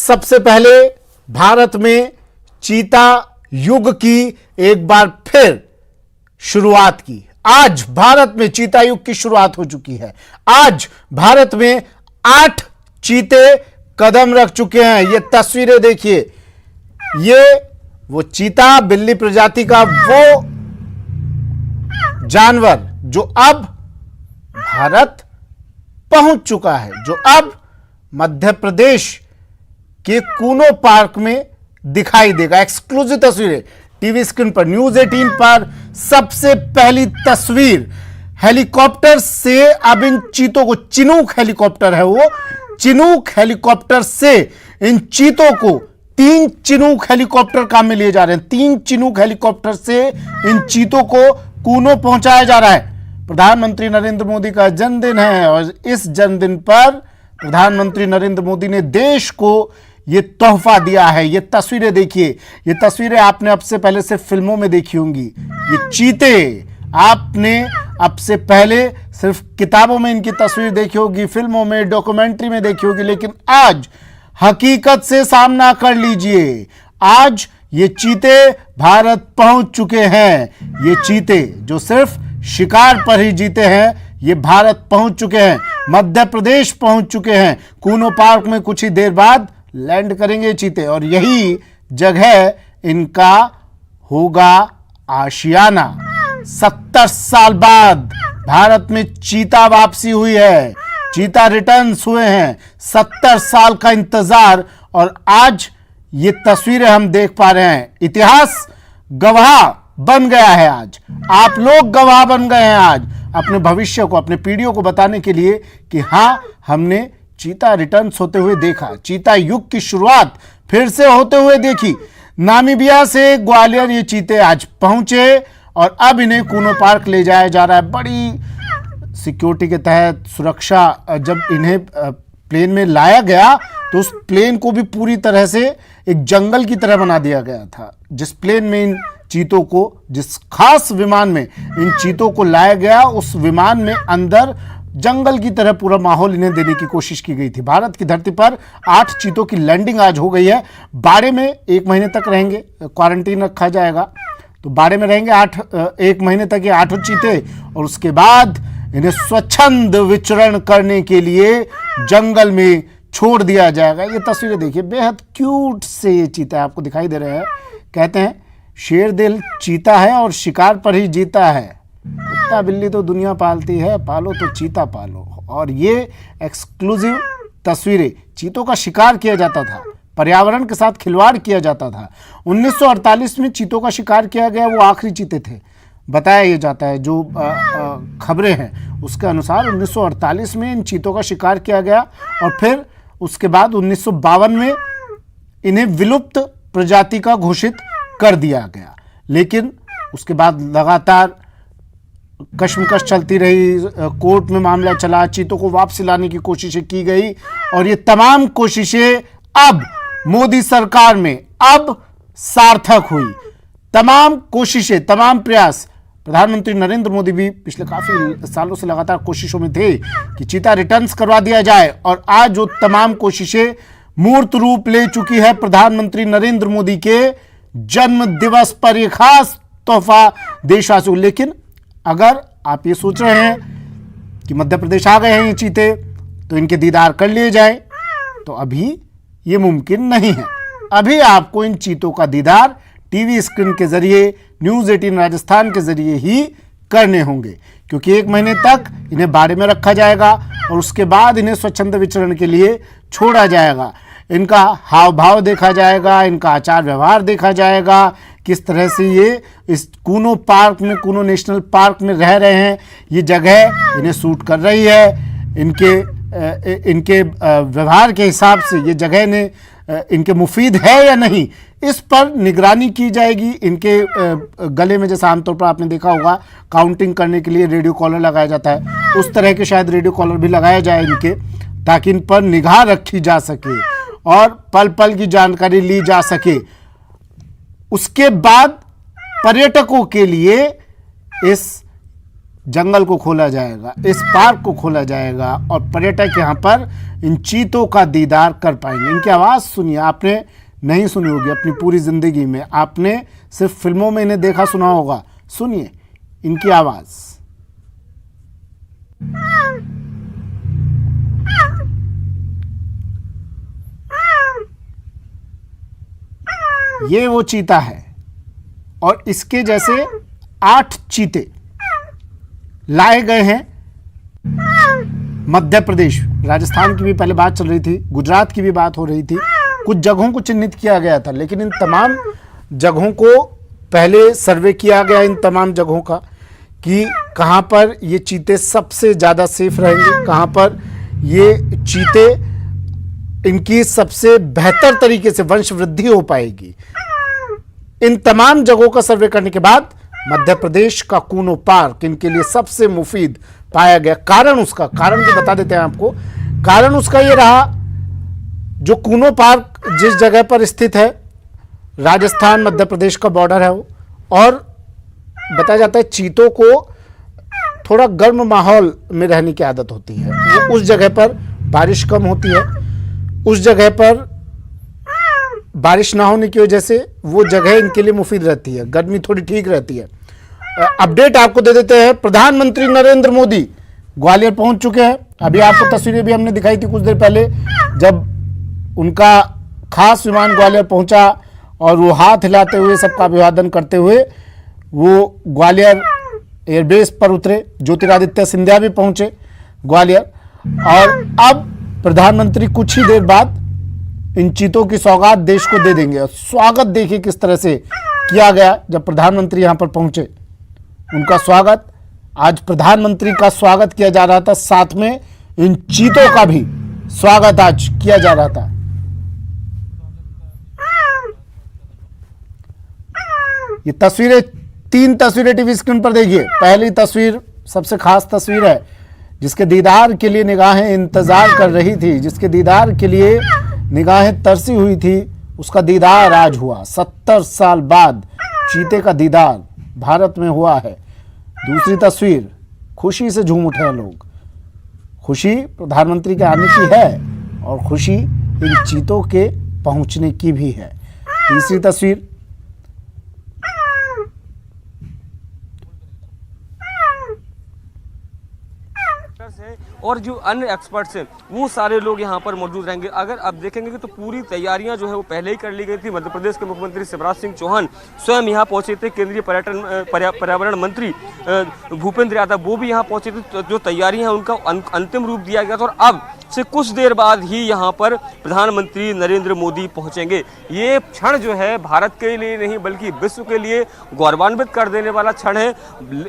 सबसे पहले भारत में चीता युग की एक बार फिर शुरुआत की। आज भारत में चीता युग की शुरुआत हो चुकी है। आज भारत में 8 चीते कदम रख चुके हैं। ये तस्वीरें देखिए, ये वो चीता बिल्ली प्रजाति का वो जानवर जो अब भारत पहुंच चुका है, जो अब मध्य प्रदेश के कूनो पार्क में दिखाई देगा। एक्सक्लूसिव तस्वीरें टीवी स्क्रीन पर, न्यूज 18 पर सबसे पहली तस्वीर हेलीकॉप्टर से। अब इन चीतों को, चिनूक हेलीकॉप्टर है वो, चिनूक हेलीकॉप्टर से इन चीतों को 3 चिनूक हेलीकॉप्टर काम में लिए जा रहे हैं। 3 चिनूक हेलीकॉप्टर से इन चीतों को कूनो पहुंचाया जा रहा है। प्रधानमंत्री नरेंद्र मोदी का जन्मदिन है और इस जन्मदिन पर प्रधानमंत्री नरेंद्र मोदी ने देश को यह तोहफा दिया है। ये तस्वीरें देखिए, ये तस्वीरें आपने अब से पहले सिर्फ फिल्मों में देखी होंगी। ये चीते आपने अब से पहले सिर्फ किताबों में इनकी तस्वीर देखी होगी, फिल्मों में, डॉक्यूमेंट्री में देखी होगी, लेकिन आज हकीकत से सामना कर लीजिए। आज ये चीते भारत पहुंच चुके हैं। ये चीते जो सिर्फ शिकार पर ही जीते हैं, ये भारत पहुंच चुके हैं, मध्य प्रदेश पहुंच चुके हैं। कूनो पार्क में कुछ ही देर बाद लैंड करेंगे चीते और यही जगह इनका होगा आशियाना। 70 साल बाद भारत में चीता वापसी हुई है, चीता रिटर्न्स हुए हैं। 70 साल का इंतजार और आज ये तस्वीरें हम देख पा रहे हैं। इतिहास गवाह बन गया है। आज आप लोग गवाह बन गए हैं आज अपने भविष्य को, अपने पीढ़ियों को बताने के लिए कि हां, हमने चीता रिटर्न्स होते हुए देखा, चीता युग की शुरुआत फिर से होते हुए देखी। नामीबिया से ग्वालियर ये चीते आज पहुंचे और अब इन्हें कूनो पार्क ले जाया जा रहा है। बड़ी सिक्योरिटी के तहत सुरक्षा, जब इन्हें प्लेन में लाया गया तो उस प्लेन को भी पूरी तरह से एक जंगल की तरह बना दिया गया था। जिस प्लेन में इन चीतों को, जिस खास विमान में इन चीतों को लाया गया, उस विमान में अंदर जंगल की तरह पूरा माहौल इन्हें देने की कोशिश की गई थी। भारत की धरती पर 8 चीतों की लैंडिंग आज हो गई है। बाड़े में 1 महीने तक रहेंगे, क्वारंटीन रखा जाएगा, तो बाड़े में रहेंगे 1 महीने तक ये 8 चीते और उसके बाद इन्हें स्वच्छंद विचरण करने के लिए जंगल में छोड़ दिया जाएगा। ये तस्वीरें देखिए, बेहद क्यूट से ये चीता आपको दिखाई दे रहे हैं। कहते हैं शेर दिल चीता है और शिकार पर ही जीता है। कुत्ता बिल्ली तो दुनिया पालती है, पालो तो चीता पालो। और ये एक्सक्लूसिव तस्वीरें, चीतों का शिकार किया जाता था, पर्यावरण के साथ खिलवाड़ किया जाता था। 1948 में चीतों का शिकार किया गया, वो आखिरी चीते थे, बताया ये जाता है। जो खबरें हैं उसके अनुसार 1948 में इन चीतों का शिकार किया गया और फिर उसके बाद 1952 में इन्हें विलुप्त प्रजाति का घोषित कर दिया गया। लेकिन उसके बाद लगातार कश्मकश चलती रही, कोर्ट में मामला चला, चीतों को वापस लाने की कोशिशें की गई और ये तमाम कोशिशें अब मोदी सरकार में अब सार्थक हुई। तमाम कोशिशें, तमाम प्रयास, प्रधानमंत्री नरेंद्र मोदी भी पिछले काफी सालों से लगातार कोशिशों में थे कि चीता रिटर्न्स करवा दिया जाए और आज वो तमाम कोशिशें मूर्त रूप ले चुकी है। प्रधानमंत्री नरेंद्र मोदी के जन्म दिवस पर यह खास तोहफा देशवासियों। लेकिन अगर आप ये सोच रहे हैं कि मध्य प्रदेश आ गए हैं ये चीते तो इनके दीदार कर लिए जाए, तो अभी ये मुमकिन नहीं है। अभी आपको इन चीतों का दीदार टीवी स्क्रीन के जरिए, न्यूज 18 राजस्थान के जरिए ही करने होंगे, क्योंकि 1 महीने तक इन्हें बाड़े में रखा जाएगा और उसके बाद इन्हें स्वच्छंद विचरण के लिए छोड़ा जाएगा। इनका हाव भाव देखा जाएगा, इनका आचार व्यवहार देखा जाएगा, किस तरह से ये इस कूनो पार्क में, कूनो नेशनल पार्क में रह रहे हैं, ये जगह इन्हें सूट कर रही है, इनके व्यवहार के हिसाब से ये जगह इन्हें इनके मुफीद है या नहीं, इस पर निगरानी की जाएगी। इनके गले में, जैसा आमतौर पर आपने देखा होगा, काउंटिंग करने के लिए रेडियो कॉलर लगाया जाता है, उस तरह के शायद रेडियो कॉलर भी लगाया जाए इनके, ताकि इन पर निगाह रखी जा सके और पल पल की जानकारी ली जा सके। उसके बाद पर्यटकों के लिए इस जंगल को खोला जाएगा, इस पार्क को खोला जाएगा और पर्यटक यहाँ पर इन चीतों का दीदार कर पाएंगे। इनकी आवाज़ सुनिए, आपने नहीं सुनी होगी अपनी पूरी ज़िंदगी में, आपने सिर्फ फिल्मों में इन्हें देखा सुना होगा। सुनिए इनकी आवाज़। ये वो चीता है और इसके जैसे 8 चीते लाए गए हैं मध्य प्रदेश। राजस्थान की भी पहले बात चल रही थी, गुजरात की भी बात हो रही थी, कुछ जगहों को चिन्हित किया गया था, लेकिन इन तमाम जगहों को पहले सर्वे किया गया, इन तमाम जगहों का, कि कहां पर ये चीते सबसे ज़्यादा सेफ रहेंगे, कहां पर ये चीते इनकी सबसे बेहतर तरीके से वंश वृद्धि हो पाएगी। इन तमाम जगहों का सर्वे करने के बाद मध्य प्रदेश का कूनो पार्क इनके लिए सबसे मुफीद पाया गया। कारण भी बता देते हैं आपको। कारण उसका ये रहा, जो कूनो पार्क जिस जगह पर स्थित है, राजस्थान मध्य प्रदेश का बॉर्डर है वो, और बताया जाता है चीतों को थोड़ा गर्म माहौल में रहने की आदत होती है। वो उस जगह पर बारिश कम होती है, उस जगह पर बारिश ना होने की वजह से वो जगह इनके लिए मुफीद रहती है, गर्मी थोड़ी ठीक रहती है। अपडेट आपको दे देते हैं, प्रधानमंत्री नरेंद्र मोदी ग्वालियर पहुंच चुके हैं। अभी आपको तस्वीरें भी हमने दिखाई थी कुछ देर पहले, जब उनका खास विमान ग्वालियर पहुंचा और वो हाथ हिलाते हुए सबका अभिवादन करते हुए वो ग्वालियर एयरबेस पर उतरे। ज्योतिरादित्य सिंधिया भी पहुंचे ग्वालियर, और अब प्रधानमंत्री कुछ ही देर बाद इन चीतों की सौगात देश को दे देंगे। और स्वागत देखिए किस तरह से किया गया जब प्रधानमंत्री यहां पर पहुंचे। उनका स्वागत, आज प्रधानमंत्री का स्वागत किया जा रहा था, साथ में इन चीतों का भी स्वागत आज किया जा रहा था। ये तस्वीरें, 3 तस्वीरें टीवी स्क्रीन पर देखिए। पहली तस्वीर सबसे खास तस्वीर है, जिसके दीदार के लिए निगाहें इंतजार कर रही थी, जिसके दीदार के लिए निगाहें तरसी हुई थी, उसका दीदार आज हुआ। 70 साल बाद चीते का दीदार भारत में हुआ है। दूसरी तस्वीर, खुशी से झूम उठे हैं लोग। खुशी प्रधानमंत्री के आने की है और खुशी इन चीतों के पहुंचने की भी है। तीसरी तस्वीर, और जो अन्य एक्सपर्ट्स हैं वो सारे लोग यहाँ पर मौजूद रहेंगे। अगर आप देखेंगे कि तो पूरी तैयारियां जो है वो पहले ही कर ली गई थी। मध्य प्रदेश के मुख्यमंत्री शिवराज सिंह चौहान स्वयं यहाँ पहुंचे थे। केंद्रीय पर्यावरण मंत्री भूपेंद्र यादव वो भी यहाँ पहुंचे थे। जो तैयारियां हैं उनका अंतिम रूप दिया गया था और अब से कुछ देर बाद ही यहाँ पर प्रधानमंत्री नरेंद्र मोदी पहुंचेंगे। ये क्षण जो है भारत के लिए नहीं बल्कि विश्व के लिए गौरवान्वित कर देने वाला क्षण है।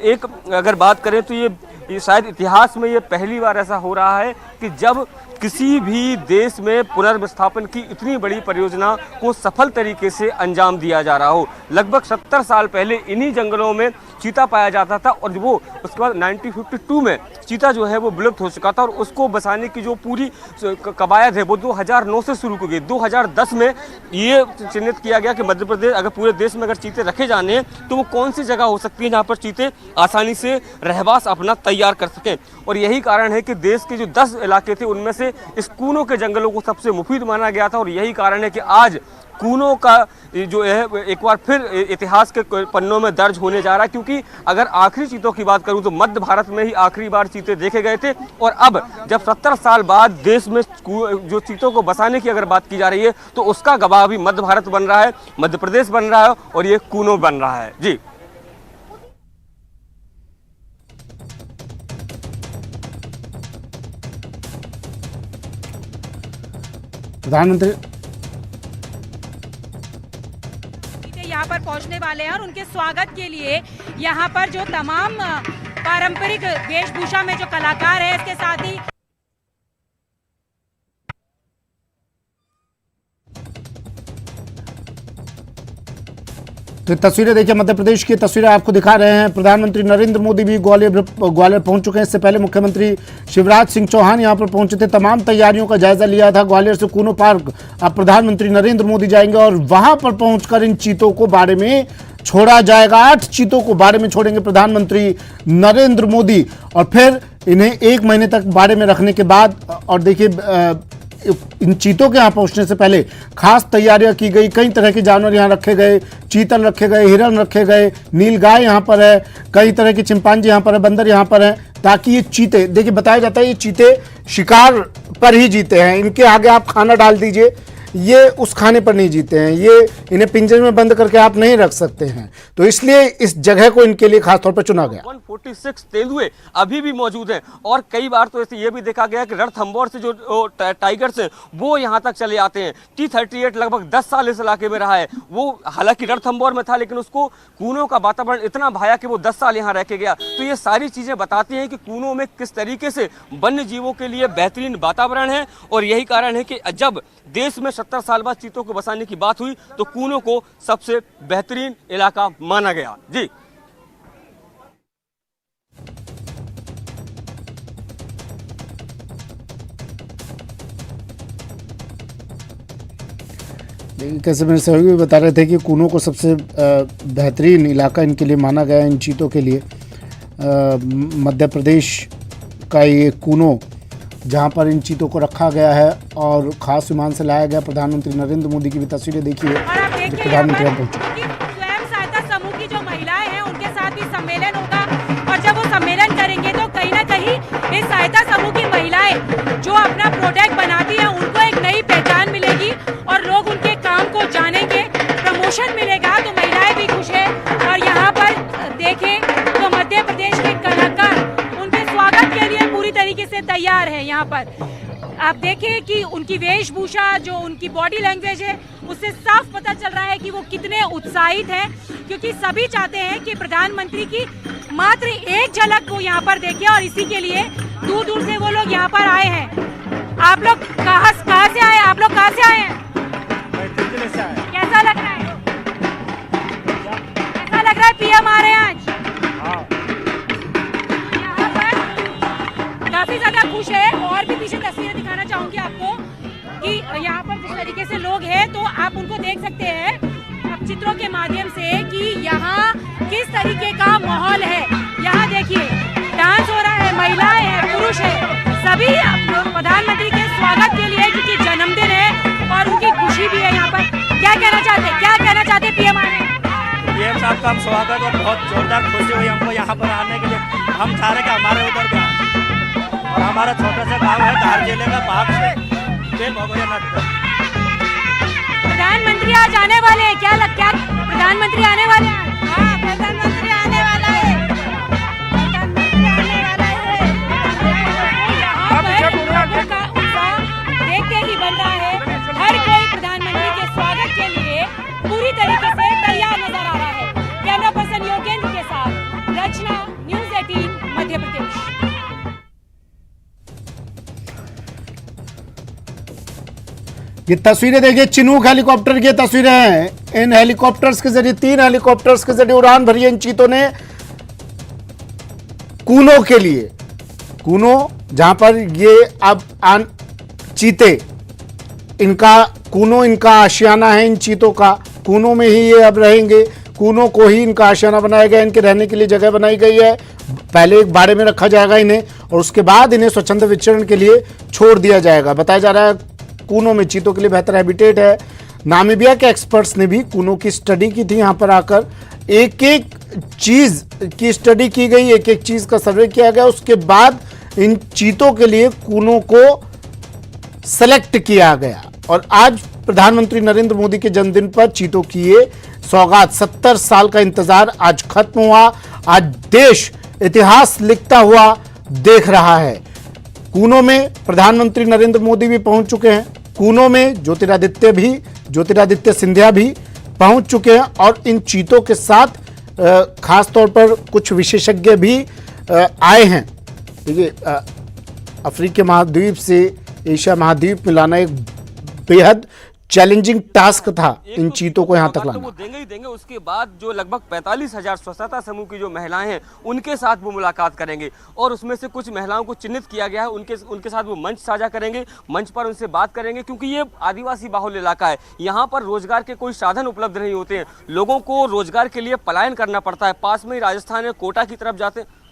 एक अगर बात करें तो ये शायद इतिहास में ये पहली बार ऐसा हो रहा है कि जब किसी भी देश में पुनर्विस्थापन की इतनी बड़ी परियोजना को सफल तरीके से अंजाम दिया जा रहा हो। लगभग 70 साल पहले इन्हीं जंगलों में चीता पाया जाता था और वो उसके बाद 1952 में चीता जो है वो विलुप्त हो चुका था और उसको बचाने की जो पूरी कवायद है वो 2009 से शुरू की गई। 2010 में ये चिन्हित किया गया कि मध्य प्रदेश अगर पूरे देश में अगर चीते रखे जाने हैं तो वो कौन सी जगह हो सकती है जहाँ पर चीते आसानी से रहवास अपना तैयार कर सकें। और यही कारण है कि देश के जो 10 इलाके थे उनमें से इस कूनों के जंगलों को सबसे मुफीद माना गया था और यही कारण है कि आज कूनों का जो है एक बार फिर इतिहास के पन्नों में दर्ज होने जा रहा है। क्योंकि अगर आखिरी चीतों की बात करूं तो मध्य भारत में ही आखिरी बार चीते देखे गए थे और अब जब 70 साल बाद देश में जो चीतों को बसाने की अगर बात की जा रही है तो उसका गवाह भी मध्य भारत बन रहा है, मध्य प्रदेश बन रहा है और ये कूनों बन रहा है। जी प्रधानमंत्री यहाँ पर पहुँचने वाले हैं और उनके स्वागत के लिए यहाँ पर जो तमाम पारंपरिक वेशभूषा में जो कलाकार हैं, इसके साथ ही तो तस्वीरें देखिए, मध्य प्रदेश की तस्वीरें आपको दिखा रहे हैं। प्रधानमंत्री नरेंद्र मोदी भी ग्वालियर पहुंच चुके हैं। इससे पहले मुख्यमंत्री शिवराज सिंह चौहान यहां पर पहुंचे थे, तमाम तैयारियों का जायजा लिया था। ग्वालियर से कूनो पार्क अब प्रधानमंत्री नरेंद्र मोदी जाएंगे और वहां पर पहुंचकर इन चीतों को बारे में छोड़ा जाएगा। 8 चीतों को बाड़े में छोड़ेंगे प्रधानमंत्री नरेंद्र मोदी और फिर इन्हें 1 महीने तक बाड़े में रखने के बाद, और देखिए इन चीतों के यहाँ पहुंचने से पहले खास तैयारियां की गई। कई तरह के जानवर यहाँ रखे गए, चीतल रखे गए, हिरन रखे गए, नीलगाय यहाँ पर है, कई तरह के चिंपांजी यहाँ पर है, बंदर यहाँ पर है, ताकि ये चीते, देखिए बताया जाता है ये चीते शिकार पर ही जीते हैं। इनके आगे आप खाना डाल दीजिए, ये उस खाने पर नहीं जीते हैं, ये इन्हें पिंजरे में बंद करके आप नहीं रख सकते हैं। तो इसलिए इस जगह को इनके लिए खासतौर पर चुना गया। 146 तेंदुए अभी भी मौजूद हैं और कई बार तो ऐसे ये भी देखा गया कि रणथंभौर से जो टाइगर्स हैं वो यहाँ तक चले आते हैं। T-38 लगभग 10 साल इस इलाके में रहा है। वो हालांकि रणथंभौर में था, लेकिन उसको कूनो का वातावरण इतना भाया कि वो 10 साल यहाँ रह के गया। तो ये सारी चीजें बताती हैं कि कूनो में किस तरीके से वन्य जीवों के लिए बेहतरीन वातावरण है। और यही कारण है कि जब देश में 70 साल बाद चीतों को बसाने की बात हुई तो कूनो को सबसे बेहतरीन इलाका माना गया। जी देखिए कैसे मेरे सहयोगी भी बता रहे थे कि कूनो को सबसे बेहतरीन इलाका इनके लिए माना गया है, इन चीतों के लिए। मध्य प्रदेश का ये कूनो जहां पर इन चीतों को रखा गया है और खास विमान से लाया गया। प्रधानमंत्री नरेंद्र मोदी की भी तस्वीरें देखिए जो प्रधानमंत्री स्वयं सहायता समूह की जो महिलाएं हैं उनके साथ भी सम्मेलन होगा और जब वो सम्मेलन करेंगे तो कहीं ना कहीं इस सहायता समूह की महिलाएं जो अपना प्रोडक्ट बनाती हैं उनको एक नई पहचान मिलेगी और लोग उनके काम को जानेंगे, प्रमोशन मिलेगा। तो महिलाएं भी खुश है और यहाँ पर देखें तो मध्य प्रदेश के कलाकार उनके स्वागत के लिए पूरी तरीके से तैयार है। यहाँ पर आप देखें कि उनकी वेशभूषा, जो उनकी बॉडी लैंग्वेज है, उससे साफ पता चल रहा है कि वो कितने उत्साहित हैं, क्योंकि सभी चाहते हैं कि प्रधानमंत्री की मात्र एक झलक को यहाँ पर देखें और इसी के लिए दूर दूर से वो लोग यहाँ पर आए हैं। आप लोग कहाँ से आए? आप लोग कहाँ से आए हैं? कैसा लग रहा है? कैसा लग रहा है? पीएम आ रहे हैं आज। यहाँ पर काफी ज्यादा खुश है। और भी पीछे तस्वीरें दिखाना चाहूंगी आपको कि यहाँ पर जिस तरीके से लोग हैं तो आप उनको देख सकते हैं अब चित्रों के माध्यम से कि यहाँ किस तरीके का माहौल है। यहाँ देखिए डांस हो रहा है, महिलाएं हैं, पुरुष है, सभी प्रधानमंत्री के स्वागत के लिए, क्योंकि जन्मदिन है और उनकी खुशी भी है। यहाँ पर क्या कहना चाहते पीएम आने? पीएम साहब का हम स्वागत और बहुत जोरदार खुशी हुई हमको यहाँ पर आने के लिए। हम चाह रहे कि हमारे उधर का और हमारा छोटा सा गांव है धार जिले का बाग से प्रधानमंत्री आज आने वाले हैं। क्या प्रधानमंत्री आने वाले हैं? हाँ, प्रधानमंत्री आने वाला है। यहाँ पर लोगों का उत्साह देखते ही बन रहा है। हर कोई प्रधानमंत्री के स्वागत के लिए पूरी तरीके से तैयार नजर आ रहा है। कैमरा पर्सन योगेंद्र के साथ रचना, न्यूज़ 18 मध्य प्रदेश। ये तस्वीरें देखिए चिनूक हेलीकॉप्टर की तस्वीरें हैं। इन हेलीकॉप्टर्स के जरिए 3 हेलीकॉप्टर्स के जरिए उड़ान भरी है इन चीतों ने कूनो के लिए। कूनो जहां पर ये अब चीते, इनका कूनो इनका आशियाना है। इन चीतों का कूनो में ही ये अब रहेंगे, कूनो को ही इनका आशियाना बनाया गया, इनके रहने के लिए जगह बनाई गई है। पहले एक बाड़े में रखा जाएगा इन्हें और उसके बाद इन्हें स्वच्छंद विचरण के लिए छोड़ दिया जाएगा। बताया जा रहा है कूनो में चीतों के लिए बेहतर हैबिटेट है। नामीबिया के एक्सपर्ट्स ने भी कूनो की स्टडी की थी। यहाँ पर आकर एक एक चीज की स्टडी की गई, एक एक चीज का सर्वे किया गया। उसके बाद इन चीतों के लिए कूनो को सेलेक्ट किया गया और आज प्रधानमंत्री नरेंद्र मोदी के जन्मदिन पर चीतों की ये सौगात, 70 साल का इंतजार आज खत्म हुआ। आज देश इतिहास लिखता हुआ देख रहा है। कूनो में प्रधानमंत्री नरेंद्र मोदी भी पहुंच चुके हैं। कूनो में ज्योतिरादित्य सिंधिया भी पहुंच चुके हैं और इन चीतों के साथ खास तौर पर कुछ विशेषज्ञ भी आए हैं। देखिए अफ्रीकी महाद्वीप से एशिया महाद्वीप में लाना एक बेहद चैलेंजिंग टास्क था एक इन तो चीतों को यहाँ तक तो लाना। वो देंगे ही देंगे, उसके बाद जो लगभग 45,000 स्वच्छता समूह की जो महिलाएं हैं उनके साथ वो मुलाकात करेंगे और उसमें से कुछ महिलाओं को चिन्हित किया गया है, उनके साथ वो मंच साझा करेंगे, मंच पर उनसे बात करेंगे, क्योंकि ये आदिवासी बाहुल्य इलाका है, यहाँ पर रोजगार के कोई साधन उपलब्ध नहीं होते हैं, लोगों को रोजगार के लिए पलायन करना पड़ता है। पास में ही राजस्थान है, कोटा की तरफ जाते हैं।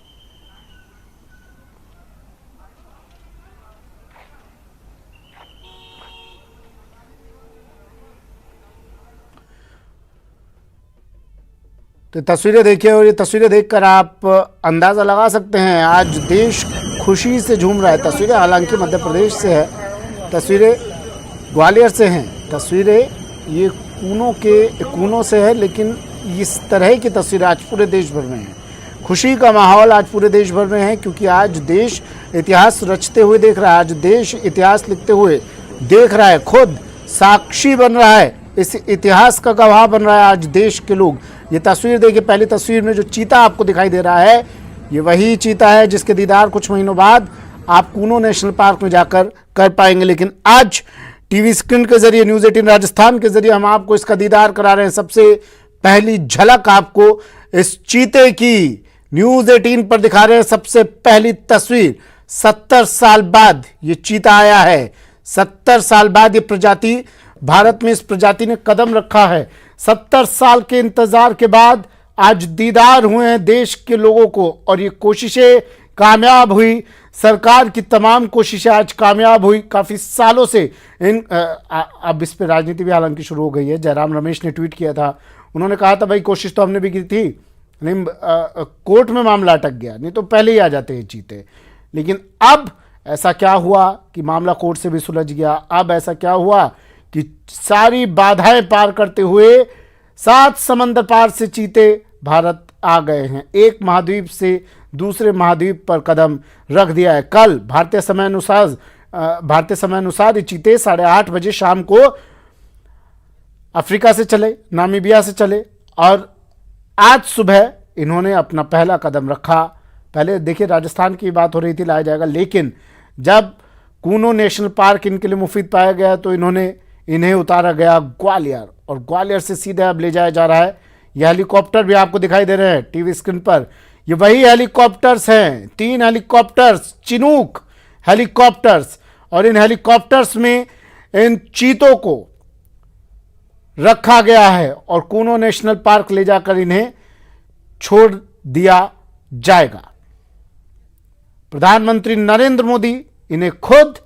तो तस्वीरें देखिए और ये तस्वीरें देखकर आप अंदाज़ा लगा सकते हैं आज देश खुशी से झूम रहा है। तस्वीरें हालांकि मध्य प्रदेश से है, तस्वीरें ग्वालियर से हैं, तस्वीरें ये कूनों से है, लेकिन इस तरह की तस्वीरें आज पूरे देश भर में हैं। खुशी का माहौल आज पूरे देश भर में है, क्योंकि आज देश इतिहास रचते हुए देख रहा है, आज देश इतिहास लिखते हुए देख रहा है, खुद साक्षी बन रहा है, इस इतिहास का गवाह बन रहा है आज देश के लोग। ये तस्वीर देखिए, पहली तस्वीर में जो चीता आपको दिखाई दे रहा है ये वही चीता है जिसके दीदार कुछ महीनों बाद आप कूनो नेशनल पार्क में जाकर कर पाएंगे। लेकिन आज टीवी स्क्रीन के जरिए, न्यूज़ 18 राजस्थान के जरिए हम आपको इसका दीदार करा रहे हैं। सबसे पहली झलक आपको इस चीते की न्यूज़ 18 पर दिखा रहे हैं। सबसे पहली तस्वीर, 70 साल बाद ये चीता आया है, 70 साल बाद ये प्रजाति भारत में, इस प्रजाति ने कदम रखा है। 70 साल के इंतजार के बाद आज दीदार हुए हैं देश के लोगों को और ये कोशिशें कामयाब हुई। सरकार की तमाम कोशिशें आज कामयाब हुई। काफ़ी सालों से अब इस पे राजनीति भी हालांकि शुरू हो गई है। जयराम रमेश ने ट्वीट किया था, उन्होंने कहा था भाई कोशिश तो हमने भी की थी, नहीं कोर्ट में मामला अटक गया, नहीं तो पहले ही आ जाते हैं चीते। लेकिन अब ऐसा क्या हुआ कि मामला कोर्ट से भी सुलझ गया? अब ऐसा क्या हुआ कि सारी बाधाएं पार करते हुए 7 समंदर पार से चीते भारत आ गए हैं, एक महाद्वीप से दूसरे महाद्वीप पर कदम रख दिया है। कल भारतीय समय अनुसार ये चीते 8:30 बजे शाम को अफ्रीका से चले, नामीबिया से चले और आज सुबह इन्होंने अपना पहला कदम रखा। पहले देखिए राजस्थान की बात हो रही थी, लाया जाएगा, लेकिन जब कूनो नेशनल पार्क इनके लिए मुफीद पाया गया तो इन्हें उतारा गया ग्वालियर और ग्वालियर से सीधे अब ले जाया जा रहा है। यह हेलीकॉप्टर भी आपको दिखाई दे रहे हैं टीवी स्क्रीन पर, ये वही हेलीकॉप्टर्स हैं, 3 हेलीकॉप्टर्स, चिनूक हेलीकॉप्टर्स, और इन हेलीकॉप्टर्स में इन चीतों को रखा गया है और कूनो नेशनल पार्क ले जाकर इन्हें छोड़ दिया जाएगा। प्रधानमंत्री नरेंद्र मोदी इन्हें खुद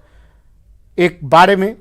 एक बाड़े में